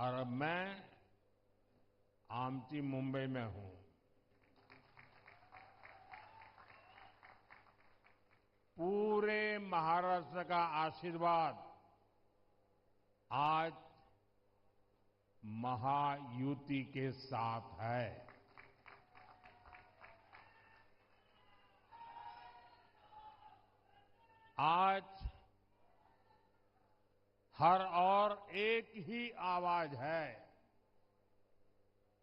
और अब मैं आमची मुंबई में हूं। पूरे महाराष्ट्र का आशीर्वाद आज महायुति के साथ है। आज हर और एक ही आवाज है,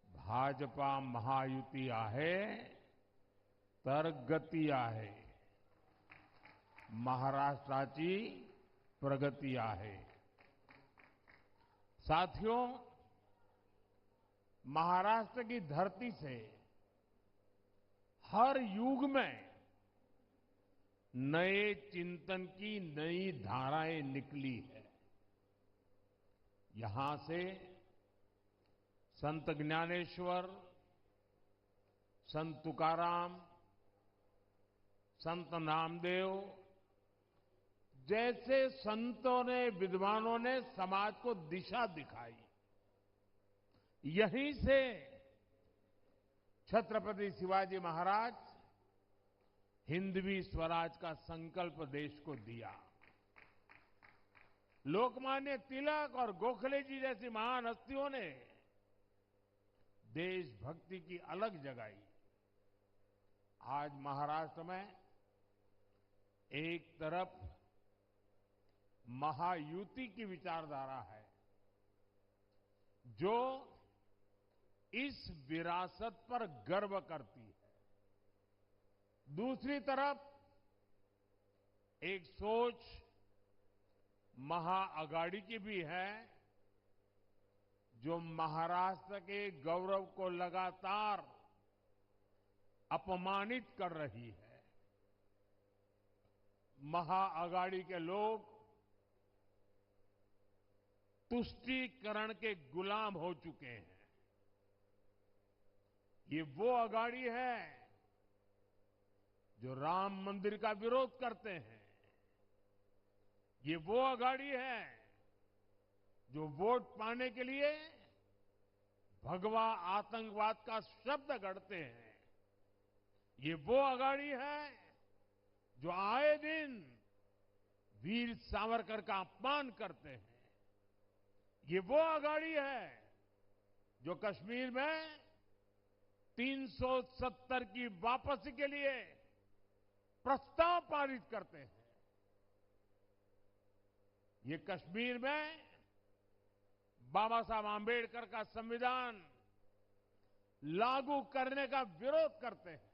भाजपा महायुति आहे तर गती आहे, महाराष्ट्राची प्रगती आहे। साथियों, महाराष्ट्र की धरती से हर युग में नए चिंतन की नई धाराएं निकली है। यहां से संत ज्ञानेश्वर, संत तुकाराम, संत नामदेव जैसे संतों ने, विद्वानों ने समाज को दिशा दिखाई। यहीं से छत्रपति शिवाजी महाराज हिंदवी स्वराज का संकल्प देश को दिया। लोकमान्य तिलक और गोखले जी जैसी महान हस्तियों ने देशभक्ति की अलग जगाई। आज महाराष्ट्र में एक तरफ महायुति की विचारधारा है जो इस विरासत पर गर्व करती है, दूसरी तरफ एक सोच महाअगाड़ी की भी है जो महाराष्ट्र के गौरव को लगातार अपमानित कर रही है। महाअगाड़ी के लोग तुष्टीकरण के गुलाम हो चुके हैं। ये वो अगाड़ी है जो राम मंदिर का विरोध करते हैं। ये वो अगाड़ी है जो वोट पाने के लिए भगवा आतंकवाद का शब्द गढ़ते हैं। ये वो अगाड़ी है जो आए दिन वीर सावरकर का अपमान करते हैं। ये वो अगाड़ी है जो कश्मीर में 370 की वापसी के लिए प्रस्ताव पारित करते हैं। ये कश्मीर में बाबा साहब आंबेडकर का संविधान लागू करने का विरोध करते हैं।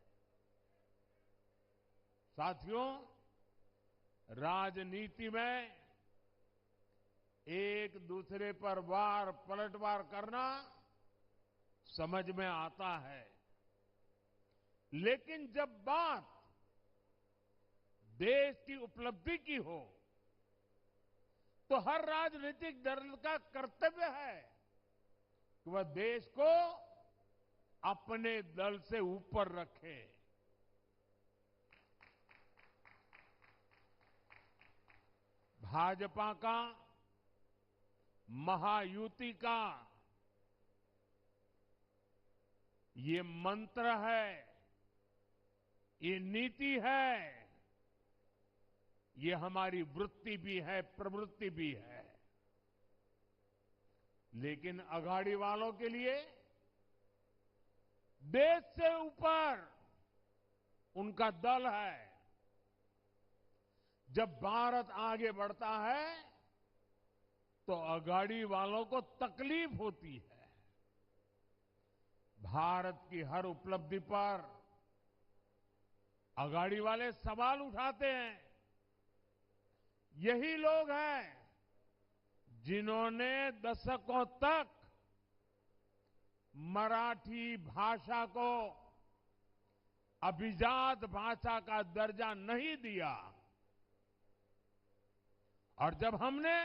साथियों, राजनीति में एक दूसरे पर वार पलटवार करना समझ में आता है, लेकिन जब बात देश की उपलब्धि की हो तो हर राजनीतिक दल का कर्तव्य है कि वह देश को अपने दल से ऊपर रखे। भाजपा का, महायुति का ये मंत्र है, ये नीति है, ये हमारी वृत्ति भी है, प्रवृत्ति भी है। लेकिन अघाड़ी वालों के लिए देश से ऊपर उनका दल है। जब भारत आगे बढ़ता है तो अघाड़ी वालों को तकलीफ होती है। भारत की हर उपलब्धि पर अघाड़ी वाले सवाल उठाते हैं। यही लोग हैं जिन्होंने दशकों तक मराठी भाषा को अभिजात भाषा का दर्जा नहीं दिया, और जब हमने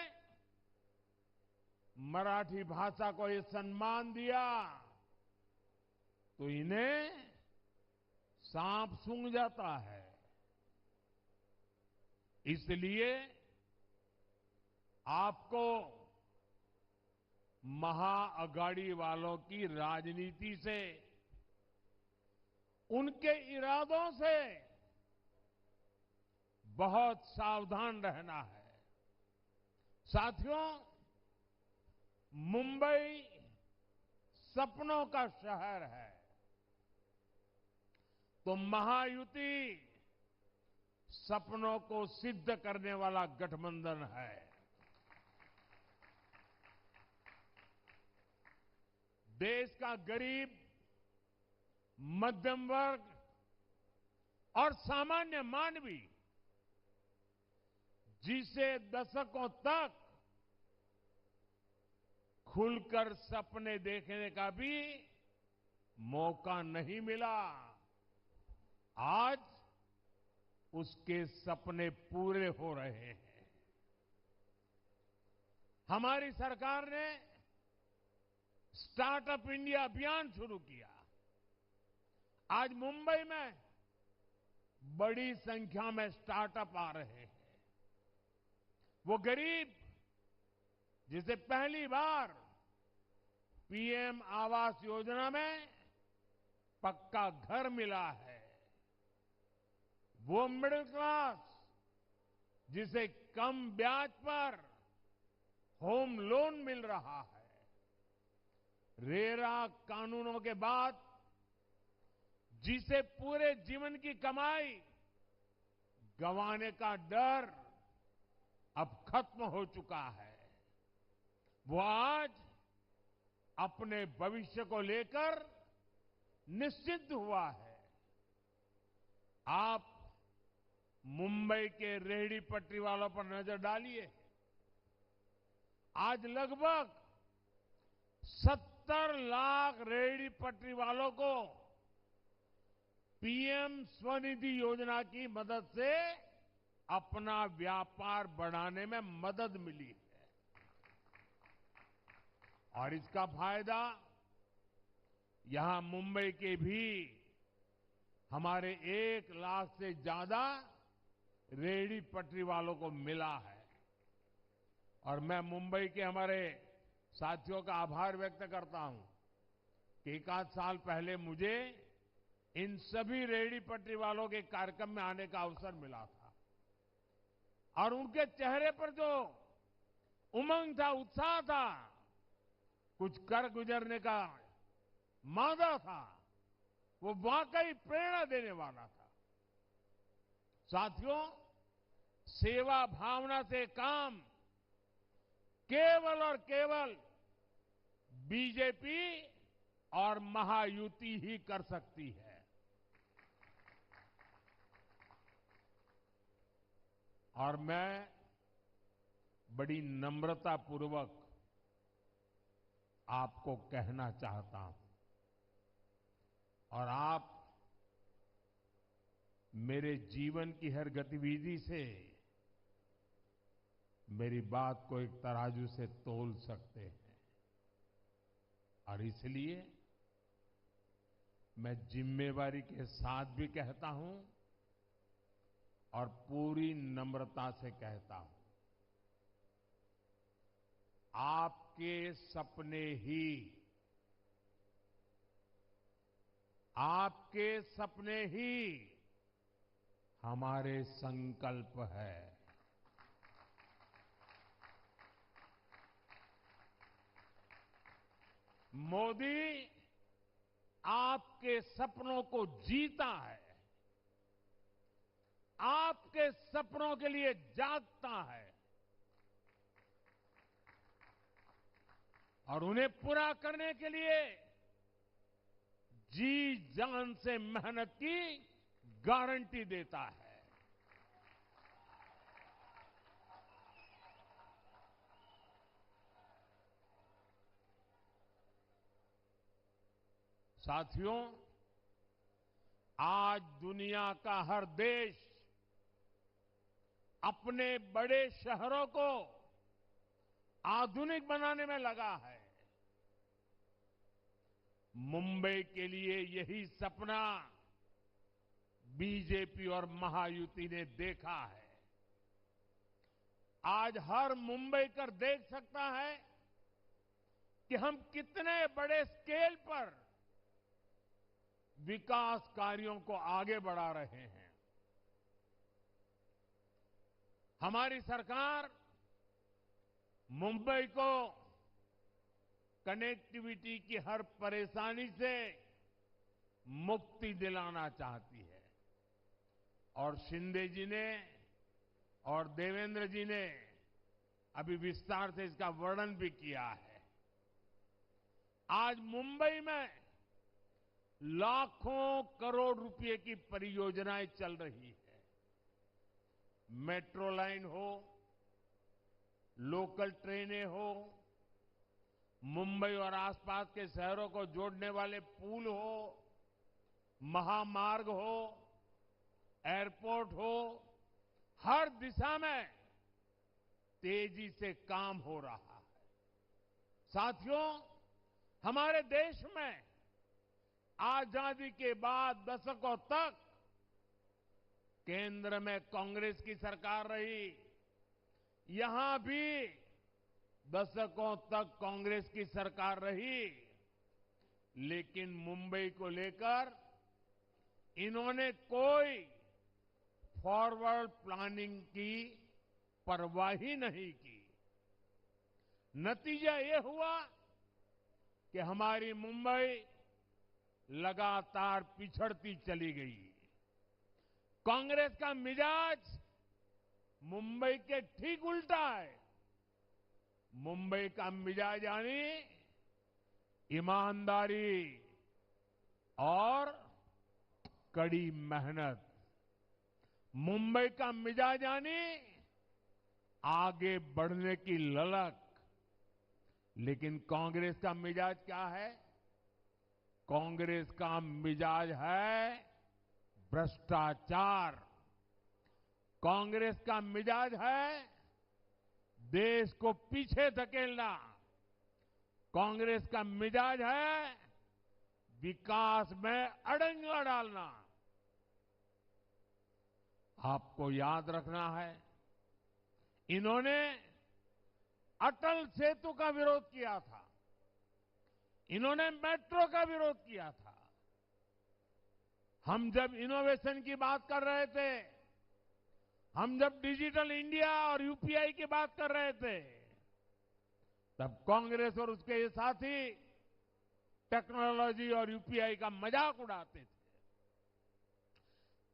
मराठी भाषा को ये सम्मान दिया तो इन्हें सांप सूंघ जाता है। इसलिए आपको महाअघाड़ी वालों की राजनीति से, उनके इरादों से बहुत सावधान रहना है। साथियों, मुंबई सपनों का शहर है, तो महायुति सपनों को सिद्ध करने वाला गठबंधन है। देश का गरीब, मध्यम वर्ग और सामान्य मानवी, जिसे दशकों तक खुलकर सपने देखने का भी मौका नहीं मिला, आज उसके सपने पूरे हो रहे हैं। हमारी सरकार ने स्टार्टअप इंडिया अभियान शुरू किया। आज मुंबई में बड़ी संख्या में स्टार्टअप आ रहे हैं। वो गरीब जिसे पहली बार पीएम आवास योजना में पक्का घर मिला है, वो मिडिल क्लास जिसे कम ब्याज पर होम लोन मिल रहा है, रेरा कानूनों के बाद जिसे पूरे जीवन की कमाई गंवाने का डर अब खत्म हो चुका है, वो आज अपने भविष्य को लेकर निश्चिंत हुआ है। आप मुंबई के रेहड़ी पटरी वालों पर नजर डालिए। आज लगभग 70 लाख रेहड़ी पटरी वालों को पीएम स्वनिधि योजना की मदद से अपना व्यापार बढ़ाने में मदद मिली है, और इसका फायदा यहां मुंबई के भी हमारे 1 लाख से ज्यादा रेहड़ी पटरी वालों को मिला है। और मैं मुंबई के हमारे साथियों का आभार व्यक्त करता हूं कि 1 साल पहले मुझे इन सभी रेहड़ी पटरी वालों के कार्यक्रम में आने का अवसर मिला था, और उनके चेहरे पर जो उमंग था, उत्साह था, कुछ कर गुजरने का मादा था, वो वाकई प्रेरणा देने वाला था। साथियों, सेवा भावना से काम केवल और केवल बीजेपी और महायुति ही कर सकती है। और मैं बड़ी नम्रतापूर्वक आपको कहना चाहता हूं, और आप मेरे जीवन की हर गतिविधि से मेरी बात को एक तराजू से तोल सकते हैं, और इसलिए मैं जिम्मेवारी के साथ भी कहता हूं और पूरी नम्रता से कहता हूं, आपके सपने ही, आपके सपने ही हमारे संकल्प है। मोदी आपके सपनों को जीता है, आपके सपनों के लिए जागता है, और उन्हें पूरा करने के लिए जी जान से मेहनत की गारंटी देता है। साथियों, आज दुनिया का हर देश अपने बड़े शहरों को आधुनिक बनाने में लगा है। मुंबई के लिए यही सपना बीजेपी और महायुति ने देखा है। आज हर मुंबईकर देख सकता है कि हम कितने बड़े स्केल पर विकास कार्यों को आगे बढ़ा रहे हैं। हमारी सरकार मुंबई को कनेक्टिविटी की हर परेशानी से मुक्ति दिलाना चाहती है और शिंदे जी ने और देवेंद्र जी ने अभी विस्तार से इसका वर्णन भी किया है। आज मुंबई में लाखों करोड़ रुपए की परियोजनाएं चल रही है। मेट्रो लाइन हो, लोकल ट्रेनें हो, मुंबई और आसपास के शहरों को जोड़ने वाले पुल हो, महामार्ग हो, एयरपोर्ट हो, हर दिशा में तेजी से काम हो रहा है। साथियों, हमारे देश में आजादी के बाद दशकों तक केंद्र में कांग्रेस की सरकार रही। यहां भी दशकों तक कांग्रेस की सरकार रही, लेकिन मुंबई को लेकर इन्होंने कोई फॉरवर्ड प्लानिंग की परवाह ही नहीं की। नतीजा ये हुआ कि हमारी मुंबई लगातार पिछड़ती चली गई। कांग्रेस का मिजाज मुंबई के ठीक उल्टा है। मुंबई का मिजाज यानी ईमानदारी और कड़ी मेहनत। मुंबई का मिजाज यानी आगे बढ़ने की ललक। लेकिन कांग्रेस का मिजाज क्या है? कांग्रेस का मिजाज है भ्रष्टाचार। कांग्रेस का मिजाज है देश को पीछे धकेलना। कांग्रेस का मिजाज है विकास में अड़ंगा डालना। आपको याद रखना है, इन्होंने अटल सेतु का विरोध किया था, इन्होंने मेट्रो का विरोध किया था। हम जब इनोवेशन की बात कर रहे थे, हम जब डिजिटल इंडिया और यूपीआई की बात कर रहे थे, तब कांग्रेस और उसके साथी टेक्नोलॉजी और यूपीआई का मजाक उड़ाते थे।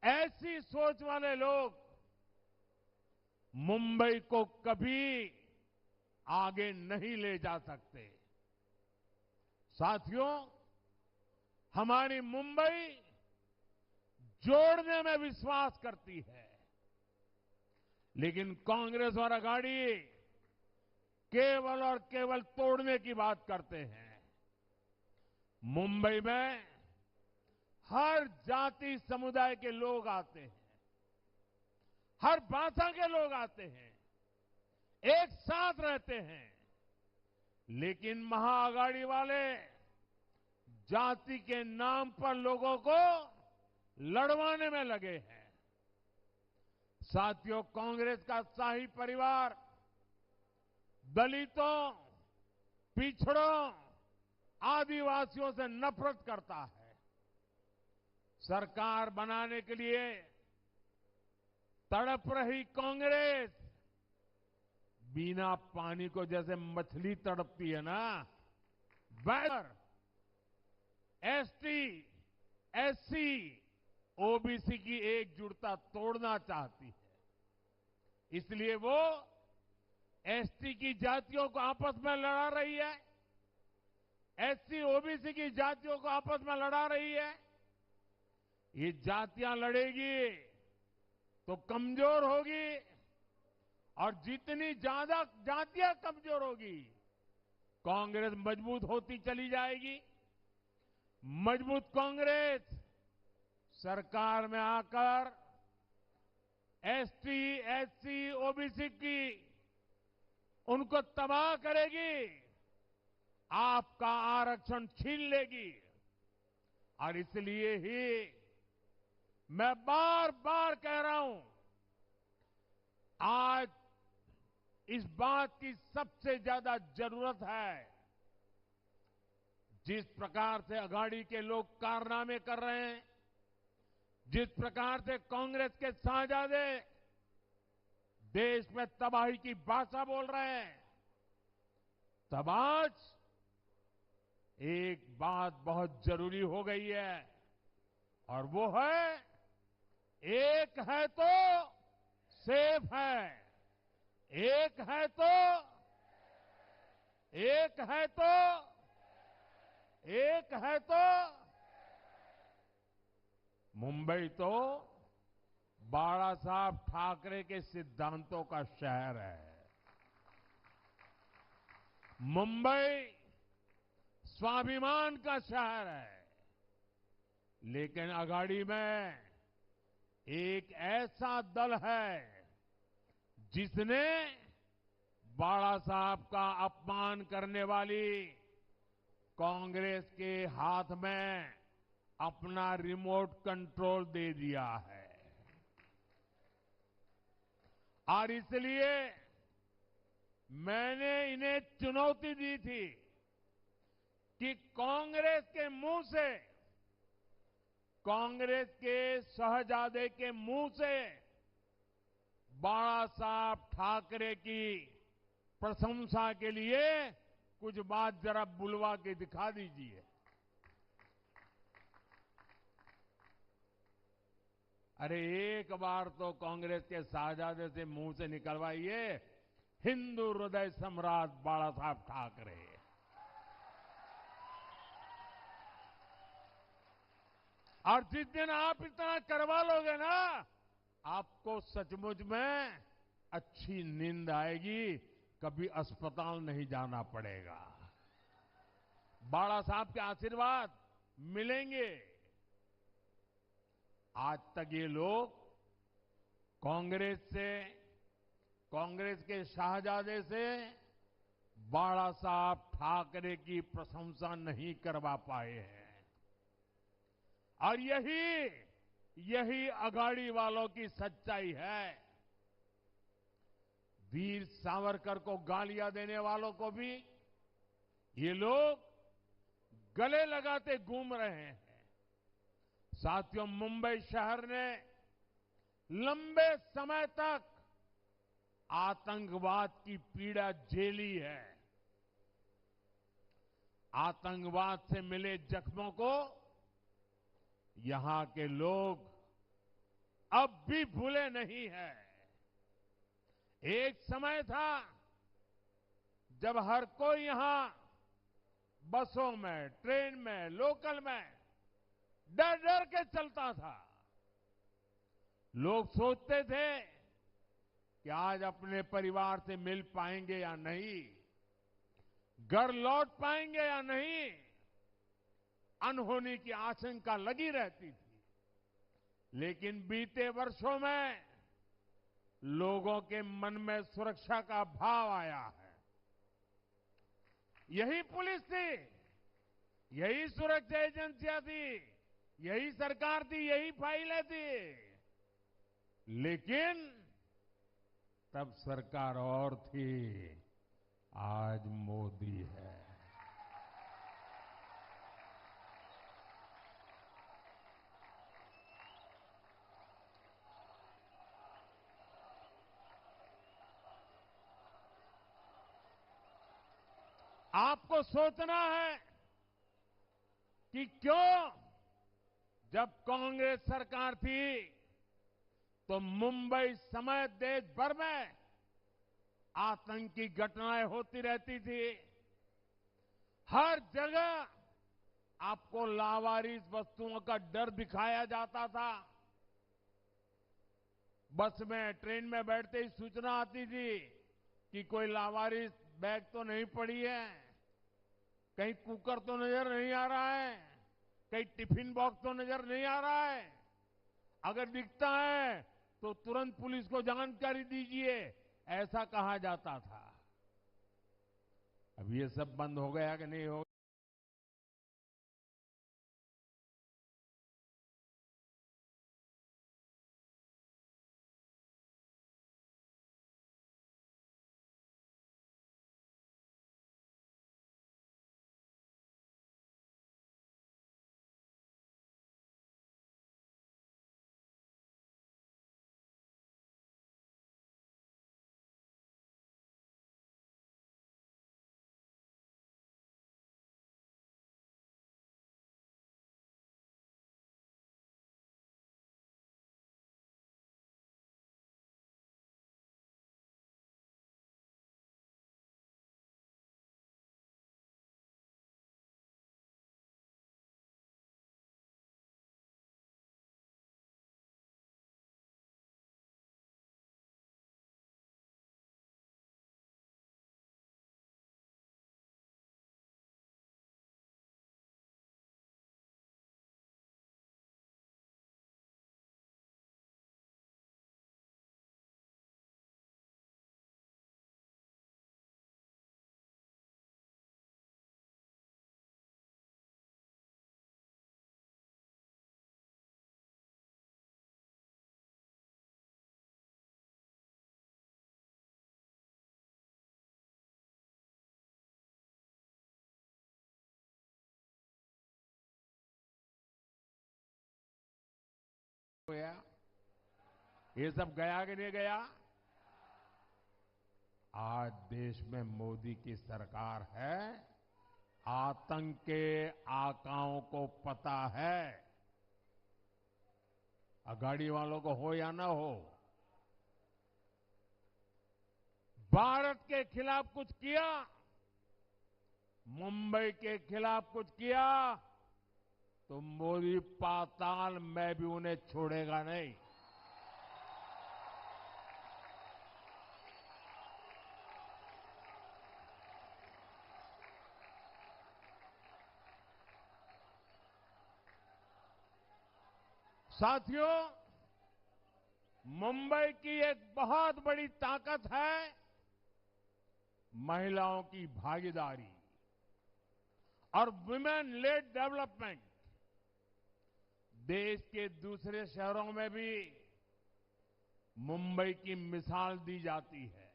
ऐसी सोच वाले लोग मुंबई को कभी आगे नहीं ले जा सकते। साथियों, हमारी मुंबई जोड़ने में विश्वास करती है, लेकिन कांग्रेस और अघाड़ी केवल और केवल तोड़ने की बात करते हैं। मुंबई में हर जाति समुदाय के लोग आते हैं, हर भाषा के लोग आते हैं, एक साथ रहते हैं, लेकिन महाअघाड़ी वाले जाति के नाम पर लोगों को लड़वाने में लगे हैं। साथियों, कांग्रेस का शाही परिवार दलितों, पिछड़ों, आदिवासियों से नफरत करता है। सरकार बनाने के लिए तड़प रही कांग्रेस बिना पानी को जैसे मछली तड़पती है ना, वैसे एसटी, एससी, ओबीसी की एकजुटता तोड़ना चाहती है। इसलिए वो एसटी की जातियों को आपस में लड़ा रही है, एससी, ओबीसी की जातियों को आपस में लड़ा रही है। ये जातियां लड़ेगी तो कमजोर होगी, और जितनी ज्यादा जातियां कमजोर होगी, कांग्रेस मजबूत होती चली जाएगी। मजबूत कांग्रेस सरकार में आकर एसटी, एससी, ओबीसी की उनको तबाह करेगी, आपका आरक्षण छीन लेगी। और इसलिए ही मैं बार बार कह रहा हूं, आज इस बात की सबसे ज्यादा जरूरत है जिस प्रकार से अघाड़ी के लोग कारनामे कर रहे हैं, जिस प्रकार से कांग्रेस के शाहजादे देश में तबाही की भाषा बोल रहे हैं, तब आज एक बात बहुत जरूरी हो गई है और वो है एक है तो सेफ है, एक है तो एक है तो एक है तो मुंबई तो बाला साहब ठाकरे के सिद्धांतों का शहर है। मुंबई स्वाभिमान का शहर है, लेकिन अघाड़ी में एक ऐसा दल है जिसने बाला साहब का अपमान करने वाली कांग्रेस के हाथ में अपना रिमोट कंट्रोल दे दिया है। और इसलिए मैंने इन्हें चुनौती दी थी कि कांग्रेस के मुंह से, कांग्रेस के शहजादे के मुंह से बाला साहब ठाकरे की प्रशंसा के लिए कुछ बात जरा बुलवा के दिखा दीजिए। अरे एक बार तो कांग्रेस के शाहजादे से मुंह से निकलवाइए, हिंदू हृदय सम्राट बाला साहब ठाकरे। और जिस दिन आप इतना करवा लोगे ना, आपको सचमुच में अच्छी नींद आएगी, कभी अस्पताल नहीं जाना पड़ेगा। बाला साहब के आशीर्वाद मिलेंगे। आज तक ये लोग कांग्रेस से, कांग्रेस के शाहजादे से बाला साहब ठाकरे की प्रशंसा नहीं करवा पाए हैं। और यही अघाड़ी वालों की सच्चाई है। वीर सावरकर को गालियां देने वालों को भी ये लोग गले लगाते घूम रहे हैं। साथियों, मुंबई शहर ने लंबे समय तक आतंकवाद की पीड़ा झेली है। आतंकवाद से मिले जख्मों को यहां के लोग अब भी भूले नहीं हैं। एक समय था जब हर कोई यहां बसों में, ट्रेन में, लोकल में डर डर के चलता था। लोग सोचते थे कि आज अपने परिवार से मिल पाएंगे या नहीं, घर लौट पाएंगे या नहीं, अनहोनी की आशंका लगी रहती थी। लेकिन बीते वर्षों में लोगों के मन में सुरक्षा का भाव आया है। यही पुलिस थी, यही सुरक्षा एजेंसियां थी, यही सरकार थी, यही फाइलें थी। लेकिन तब सरकार और थी, आज मोदी है। आपको सोचना है कि क्यों जब कांग्रेस सरकार थी तो मुंबई समेत देश भर में आतंकी घटनाएं होती रहती थी। हर जगह आपको लावारिस वस्तुओं का डर दिखाया जाता था। बस में, ट्रेन में बैठते ही सूचना आती थी कि कोई लावारिस बैग तो नहीं पड़ी है, कहीं कुकर तो नजर नहीं आ रहा है, कहीं टिफिन बॉक्स तो नजर नहीं आ रहा है। अगर दिखता है तो तुरंत पुलिस को जानकारी दीजिए, ऐसा कहा जाता था। अब ये सब बंद हो गया कि नहीं हो गया, ये सब गया कि नहीं गया? आज देश में मोदी की सरकार है, आतंक के आकाओं को पता है, अघाड़ी वालों को हो या ना हो, भारत के खिलाफ कुछ किया, मुंबई के खिलाफ कुछ किया, तो मोदी पाताल में भी उन्हें छोड़ेगा नहीं। साथियों, मुंबई की एक बहुत बड़ी ताकत है महिलाओं की भागीदारी और वुमेन लेड डेवलपमेंट। देश के दूसरे शहरों में भी मुंबई की मिसाल दी जाती है।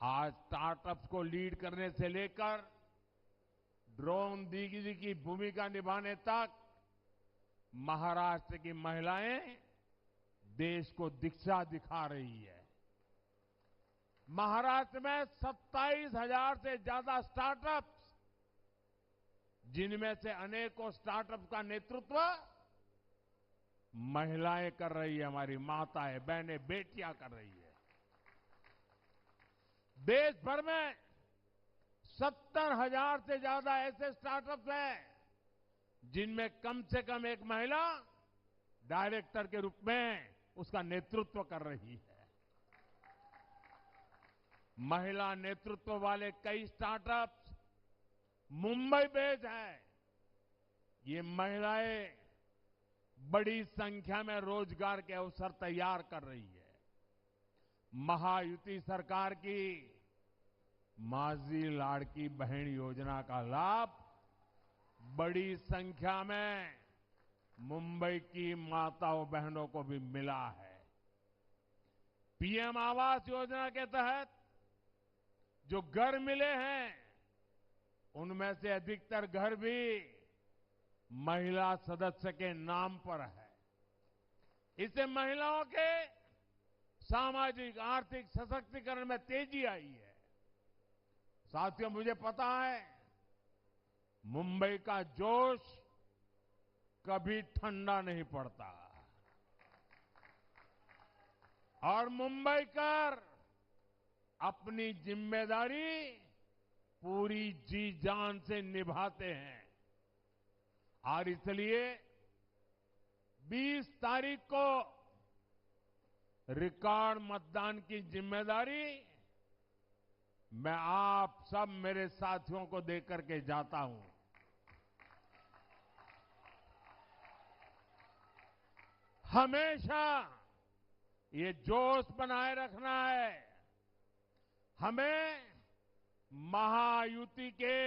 आज स्टार्टअप्स को लीड करने से लेकर ड्रोन दीदी की भूमिका निभाने तक महाराष्ट्र की महिलाएं देश को दिशा दिखा रही है। महाराष्ट्र में 27,000 से ज्यादा स्टार्टअप्स, जिनमें से अनेकों स्टार्टअप का नेतृत्व महिलाएं कर रही है, हमारी माताएं, बहनें, बेटियां कर रही है। देश भर में 70,000 से ज्यादा ऐसे स्टार्टअप्स हैं जिनमें कम से कम एक महिला डायरेक्टर के रूप में उसका नेतृत्व कर रही है। महिला नेतृत्व वाले कई स्टार्टअप्स मुंबई बेस्ड हैं। ये महिलाएं बड़ी संख्या में रोजगार के अवसर तैयार कर रही है। महायुति सरकार की माझी लाड़की बहन योजना का लाभ बड़ी संख्या में मुंबई की माताओं बहनों को भी मिला है। पीएम आवास योजना के तहत जो घर मिले हैं, उनमें से अधिकतर घर भी महिला सदस्य के नाम पर है। इससे महिलाओं के सामाजिक आर्थिक सशक्तिकरण में तेजी आई है। साथियों, मुझे पता है मुंबई का जोश कभी ठंडा नहीं पड़ता और मुंबईकर अपनी जिम्मेदारी पूरी जी जान से निभाते हैं। और इसलिए 20 तारीख को रिकॉर्ड मतदान की जिम्मेदारी मैं आप सब मेरे साथियों को देकर के जाता हूं। हमेशा ये जोश बनाए रखना है। हमें महायुति के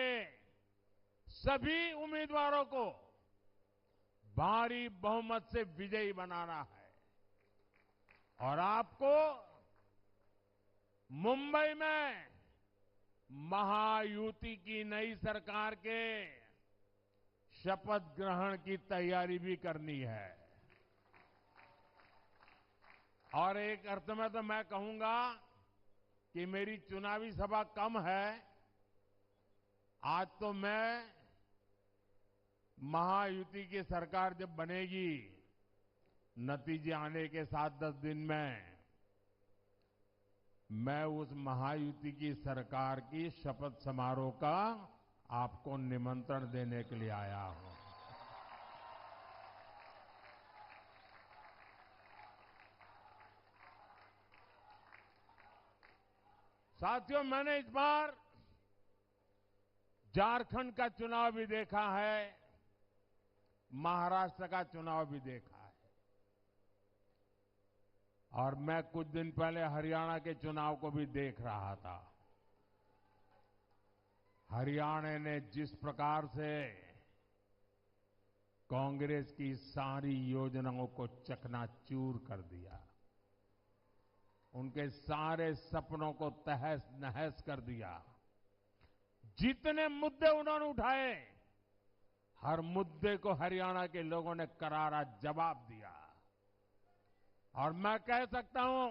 सभी उम्मीदवारों को भारी बहुमत से विजयी बनाना है और आपको मुंबई में महायुति की नई सरकार के शपथ ग्रहण की तैयारी भी करनी है। और एक अर्थ में तो मैं कहूंगा कि मेरी चुनावी सभा कम है। आज तो मैं महायुति की सरकार जब बनेगी, नतीजे आने के 7-10 दिन में, मैं उस महायुति की सरकार की शपथ समारोह का आपको निमंत्रण देने के लिए आया हूं। साथियों, मैंने इस बार झारखंड का चुनाव भी देखा है, महाराष्ट्र का चुनाव भी देखा है और मैं कुछ दिन पहले हरियाणा के चुनाव को भी देख रहा था। हरियाणा ने जिस प्रकार से कांग्रेस की सारी योजनाओं को चकनाचूर कर दिया, उनके सारे सपनों को तहस नहस कर दिया। जितने मुद्दे उन्होंने उठाए, हर मुद्दे को हरियाणा के लोगों ने करारा जवाब दिया। और मैं कह सकता हूं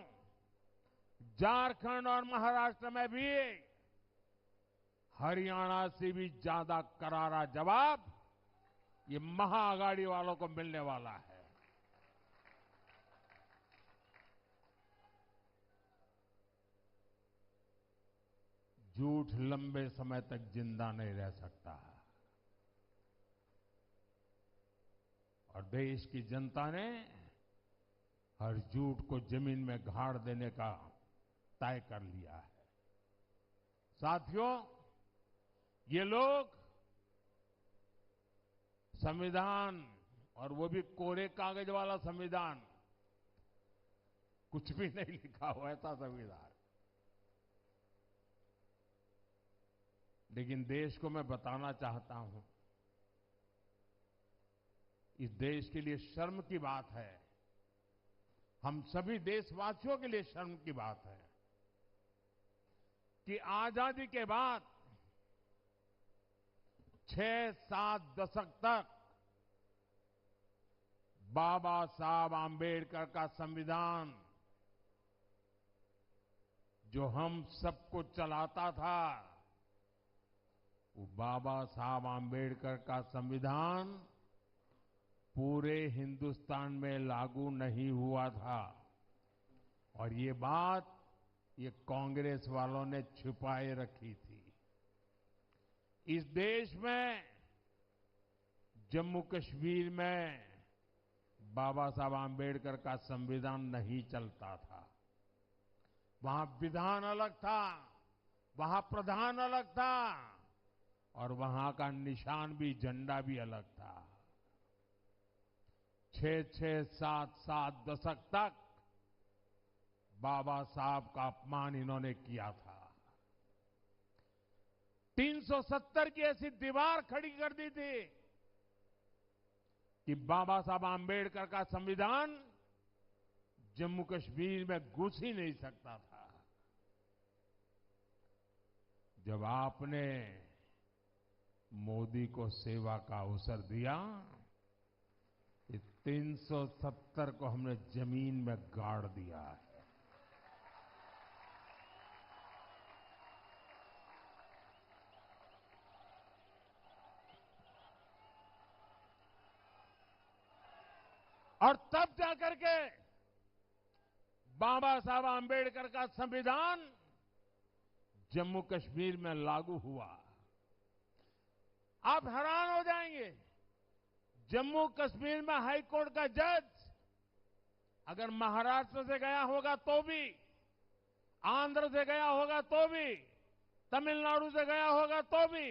झारखंड और महाराष्ट्र में भी हरियाणा से भी ज्यादा करारा जवाब ये महाआघाड़ी वालों को मिलने वाला है। झूठ लंबे समय तक जिंदा नहीं रह सकता और देश की जनता ने हर झूठ को जमीन में गाड़ देने का तय कर लिया है। साथियों, ये लोग संविधान, और वो भी कोरे कागज वाला संविधान, कुछ भी नहीं लिखा हुआ ऐसा संविधान, लेकिन देश को मैं बताना चाहता हूं, इस देश के लिए शर्म की बात है, हम सभी देशवासियों के लिए शर्म की बात है कि आजादी के बाद 6-7 दशक तक बाबा साहब आंबेडकर का संविधान जो हम सबको चलाता था, वो बाबा साहब आंबेडकर का संविधान पूरे हिंदुस्तान में लागू नहीं हुआ था और ये बात ये कांग्रेस वालों ने छुपाए रखी थी। इस देश में जम्मू कश्मीर में बाबा साहब आंबेडकर का संविधान नहीं चलता था। वहां विधान अलग था, वहां प्रधान अलग था और वहां का निशान भी, झंडा भी अलग था। 6-6, 7-7 दशक तक बाबा साहब का अपमान इन्होंने किया था। 370 की ऐसी दीवार खड़ी कर दी थी कि बाबा साहब आंबेडकर का संविधान जम्मू कश्मीर में घुस ही नहीं सकता था। जब आपने मोदी को सेवा का अवसर दिया, 370 को हमने जमीन में गाड़ दिया है। और तब जाकर के बाबा साहब आंबेडकर का संविधान जम्मू कश्मीर में लागू हुआ। आप हैरान हो जाएंगे, जम्मू कश्मीर में हाई कोर्ट का जज अगर महाराष्ट्र से गया होगा तो भी, आंध्र से गया होगा तो भी, तमिलनाडु से गया होगा तो भी,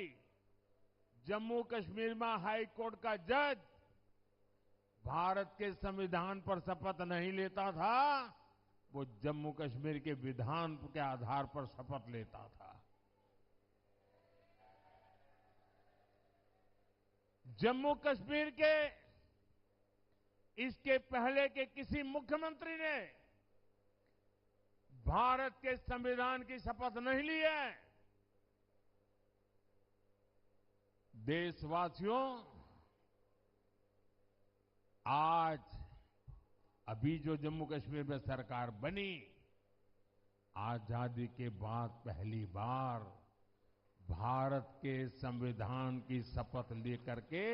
जम्मू कश्मीर में हाई कोर्ट का जज भारत के संविधान पर शपथ नहीं लेता था, वो जम्मू कश्मीर के विधान के आधार पर शपथ लेता था। जम्मू कश्मीर के इसके पहले के किसी मुख्यमंत्री ने भारत के संविधान की शपथ नहीं ली है। देशवासियों, आज अभी जो जम्मू कश्मीर में सरकार बनी, आजादी के बाद पहली बार भारत के संविधान की शपथ लेकर के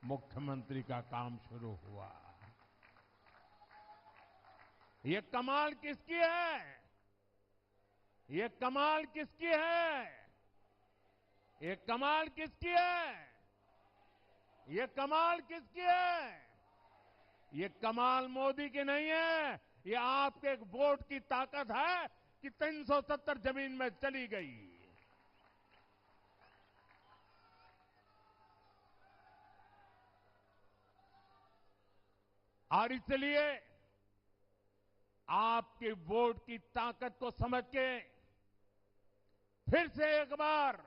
मुख्यमंत्री का काम शुरू हुआ। ये कमाल किसकी है? ये कमाल किसकी है? ये कमाल किसकी है? ये कमाल किसकी है? ये कमाल मोदी की नहीं है, ये आपके एक वोट की ताकत है कि 370 जमीन में चली गई। और इसलिए आपके वोट की ताकत को समझ के फिर से एक बार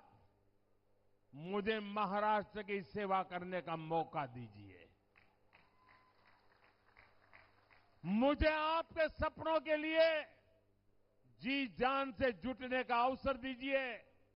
मुझे महाराष्ट्र की सेवा करने का मौका दीजिए। मुझे आपके सपनों के लिए जी जान से जुटने का अवसर दीजिए।